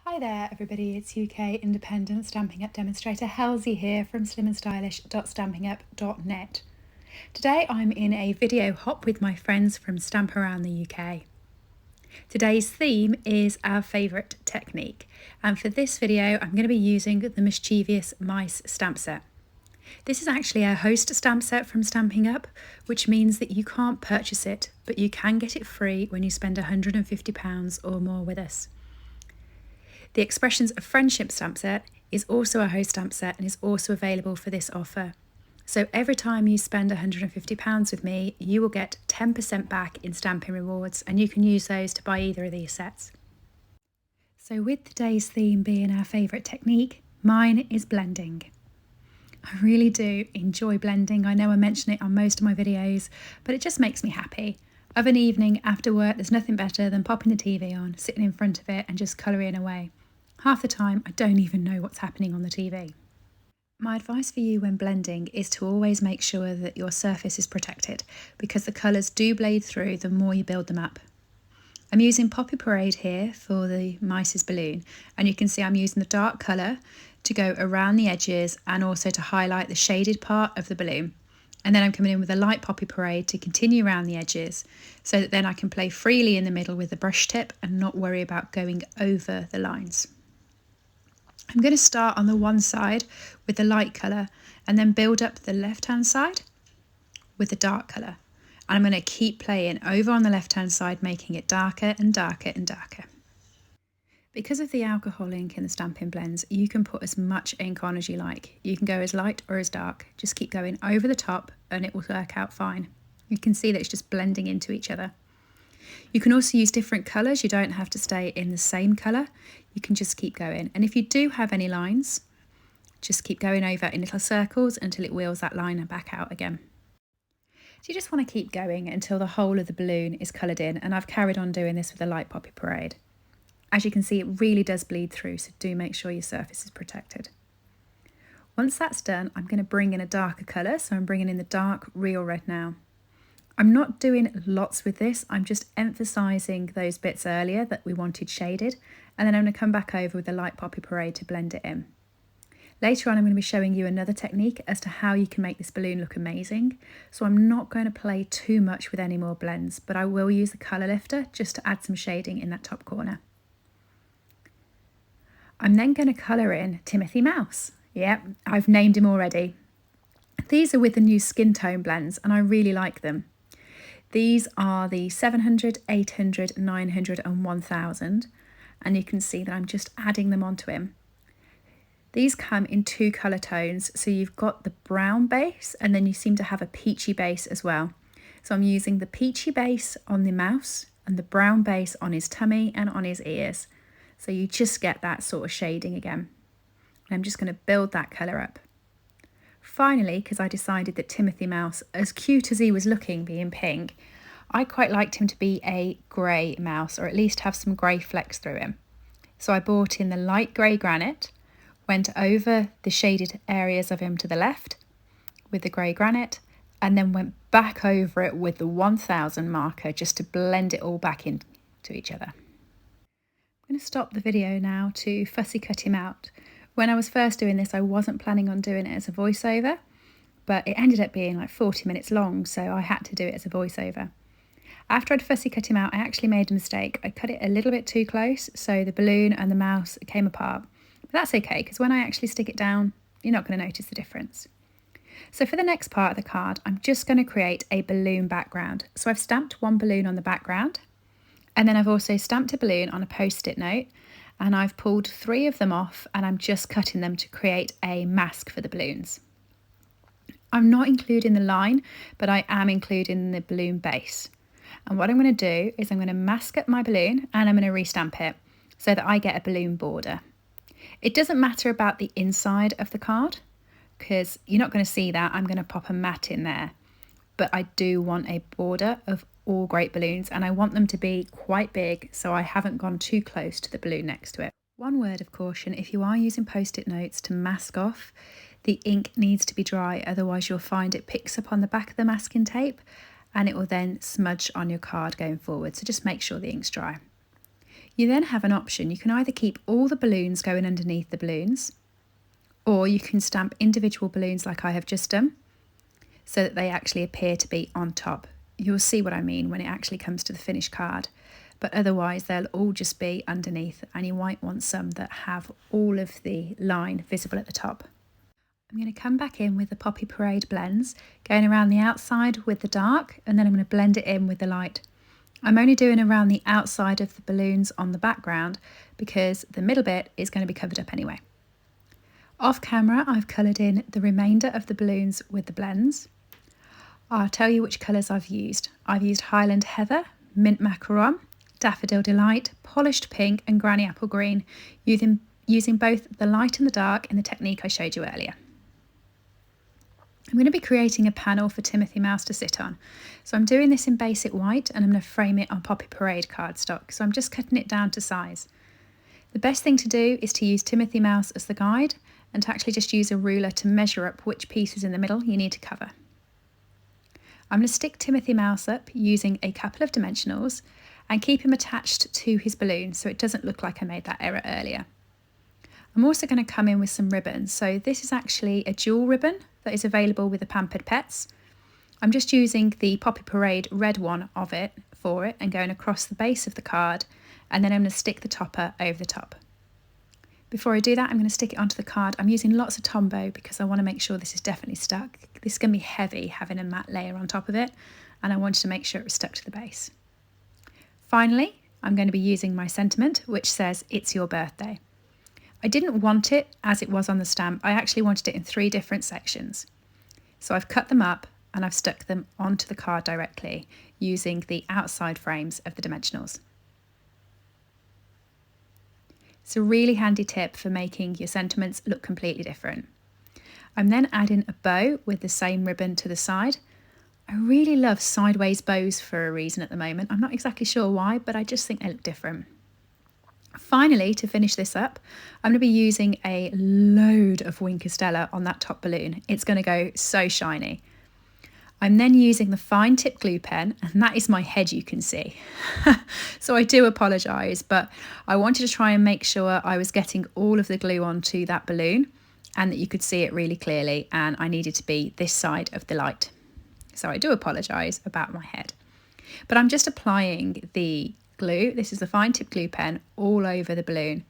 Hi there everybody, it's UK independent Stampin' Up demonstrator Halsey here from SlimmandStylish.stampingup.net. Today I'm in a video hop with my friends from Stamp Around the UK. Today's theme is our favourite technique, and for this video I'm going to be using the Mischievous Mice stamp set. This is actually a host stamp set from Stampin' Up, which means that you can't purchase it, but you can get it free when you spend £150 or more with us. The Expressions of Friendship stamp set is also a host stamp set and is also available for this offer. So every time you spend £150 with me, you will get 10% back in stamping rewards, and you can use those to buy either of these sets. So with today's theme being our favourite technique, mine is blending. I really do enjoy blending. I know I mention it on most of my videos, but it just makes me happy. Of an evening after work, there's nothing better than popping the TV on, sitting in front of it and just colouring away. Half the time, I don't even know what's happening on the TV. My advice for you when blending is to always make sure that your surface is protected, because the colours do blade through the more you build them up. I'm using Poppy Parade here for the mice's balloon, and you can see I'm using the dark colour to go around the edges and also to highlight the shaded part of the balloon. And then I'm coming in with a light Poppy Parade to continue around the edges, so that then I can play freely in the middle with the brush tip and not worry about going over the lines. I'm going to start on the one side with the light colour and then build up the left hand side with the dark colour. And I'm going to keep playing over on the left hand side, making it darker and darker and darker. Because of the alcohol ink in the stamping blends, you can put as much ink on as you like. You can go as light or as dark. Just keep going over the top and it will work out fine. You can see that it's just blending into each other. You can also use different colours. You don't have to stay in the same colour. You can just keep going. And if you do have any lines, just keep going over in little circles until it wheels that line back out again. So you just want to keep going until the whole of the balloon is coloured in, and I've carried on doing this with the light Poppy Parade. As you can see, it really does bleed through, so do make sure your surface is protected. Once that's done, I'm going to bring in a darker colour, so I'm bringing in the dark real red now. I'm not doing lots with this, I'm just emphasising those bits earlier that we wanted shaded, and then I'm going to come back over with the light Poppy Parade to blend it in. Later on I'm going to be showing you another technique as to how you can make this balloon look amazing, so I'm not going to play too much with any more blends, but I will use the colour lifter just to add some shading in that top corner. I'm then going to colour in Timothy Mouse. Yep, I've named him already. These are with the new skin tone blends and I really like them. These are the 700, 800, 900 and 1000, and you can see that I'm just adding them onto him. These come in two colour tones, so you've got the brown base and then you seem to have a peachy base as well. So I'm using the peachy base on the mouse and the brown base on his tummy and on his ears. So you just get that sort of shading again. And I'm just going to build that colour up. Finally, because I decided that Timothy Mouse, as cute as he was looking being pink, I quite liked him to be a grey mouse, or at least have some grey flecks through him. So I brought in the light grey granite, went over the shaded areas of him to the left with the grey granite, and then went back over it with the 1000 marker just to blend it all back into each other. I'm going to stop the video now to fussy cut him out. When I was first doing this, I wasn't planning on doing it as a voiceover, but it ended up being like 40 minutes long, so I had to do it as a voiceover. After I'd fussy cut him out, I actually made a mistake. I cut it a little bit too close, so the balloon and the mouse came apart. But that's okay, because when I actually stick it down, you're not going to notice the difference. So for the next part of the card, I'm just going to create a balloon background. So I've stamped one balloon on the background, and then I've also stamped a balloon on a post-it note, and I've pulled 3 of them off and I'm just cutting them to create a mask for the balloons. I'm not including the line, but I am including the balloon base. And what I'm going to do is I'm going to mask up my balloon and I'm going to restamp it so that I get a balloon border. It doesn't matter about the inside of the card because you're not going to see that. I'm going to pop a mat in there, but I do want a border of all great balloons, and I want them to be quite big, so I haven't gone too close to the balloon next to it. One word of caution: if you are using post-it notes to mask off, the ink needs to be dry, otherwise you'll find it picks up on the back of the masking tape and it will then smudge on your card going forward, so just make sure the ink's dry. You then have an option. You can either keep all the balloons going underneath the balloons, or you can stamp individual balloons like I have just done, so that they actually appear to be on top. You'll see what I mean when it actually comes to the finished card, but otherwise they'll all just be underneath, and you might want some that have all of the line visible at the top. I'm going to come back in with the Poppy Parade blends, going around the outside with the dark, and then I'm going to blend it in with the light. I'm only doing around the outside of the balloons on the background because the middle bit is going to be covered up anyway. Off camera, I've coloured in the remainder of the balloons with the blends. I'll tell you which colours I've used. I've used Highland Heather, Mint Macaron, Daffodil Delight, Polished Pink and Granny Apple Green, using both the light and the dark in the technique I showed you earlier. I'm going to be creating a panel for Timothy Mouse to sit on. So I'm doing this in basic white and I'm going to frame it on Poppy Parade cardstock. So I'm just cutting it down to size. The best thing to do is to use Timothy Mouse as the guide and to actually just use a ruler to measure up which pieces in the middle you need to cover. I'm going to stick Timothy Mouse up using a couple of dimensionals and keep him attached to his balloon so it doesn't look like I made that error earlier. I'm also going to come in with some ribbons. So this is actually a jewel ribbon that is available with the Pampered Pets. I'm just using the Poppy Parade red one of it for it and going across the base of the card, and then I'm going to stick the topper over the top. Before I do that, I'm going to stick it onto the card. I'm using lots of Tombow because I want to make sure this is definitely stuck. This is going to be heavy having a matte layer on top of it, and I wanted to make sure it was stuck to the base. Finally, I'm going to be using my sentiment, which says, "It's your birthday." I didn't want it as it was on the stamp. I actually wanted it in 3 different sections. So I've cut them up and I've stuck them onto the card directly using the outside frames of the dimensionals. It's a really handy tip for making your sentiments look completely different. I'm then adding a bow with the same ribbon to the side. I really love sideways bows for a reason at the moment. I'm not exactly sure why, but I just think they look different. Finally, to finish this up, I'm going to be using a load of Wink Stella on that top balloon. It's going to go so shiny. I'm then using the fine tip glue pen, and that is my head, you can see. So I do apologise, but I wanted to try and make sure I was getting all of the glue onto that balloon and that you could see it really clearly, and I needed to be this side of the light. So I do apologise about my head. But I'm just applying the glue, this is the fine tip glue pen, all over the balloon.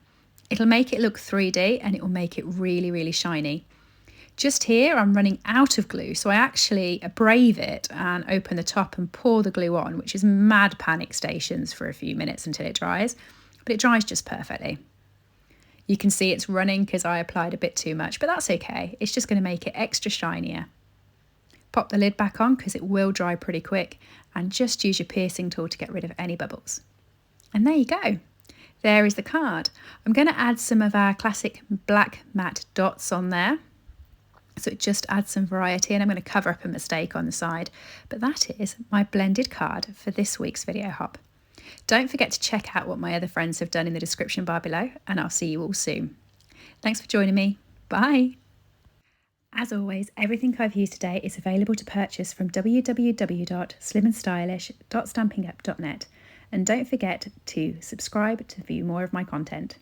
It'll make it look 3D and it will make it really, really shiny. Just here I'm running out of glue, so I actually brave it and open the top and pour the glue on, which is mad panic stations for a few minutes until it dries, but it dries just perfectly. You can see it's running because I applied a bit too much, but that's okay. It's just going to make it extra shinier. Pop the lid back on because it will dry pretty quick, and just use your piercing tool to get rid of any bubbles. And there you go. There is the card. I'm going to add some of our classic black matte dots on there, so it just adds some variety, and I'm going to cover up a mistake on the side. But that is my blended card for this week's video hop. Don't forget to check out what my other friends have done in the description bar below, and I'll see you all soon. Thanks for joining me. Bye. As always, everything I've used today is available to purchase from www.slimandstylish.stampingup.net. And don't forget to subscribe to view more of my content.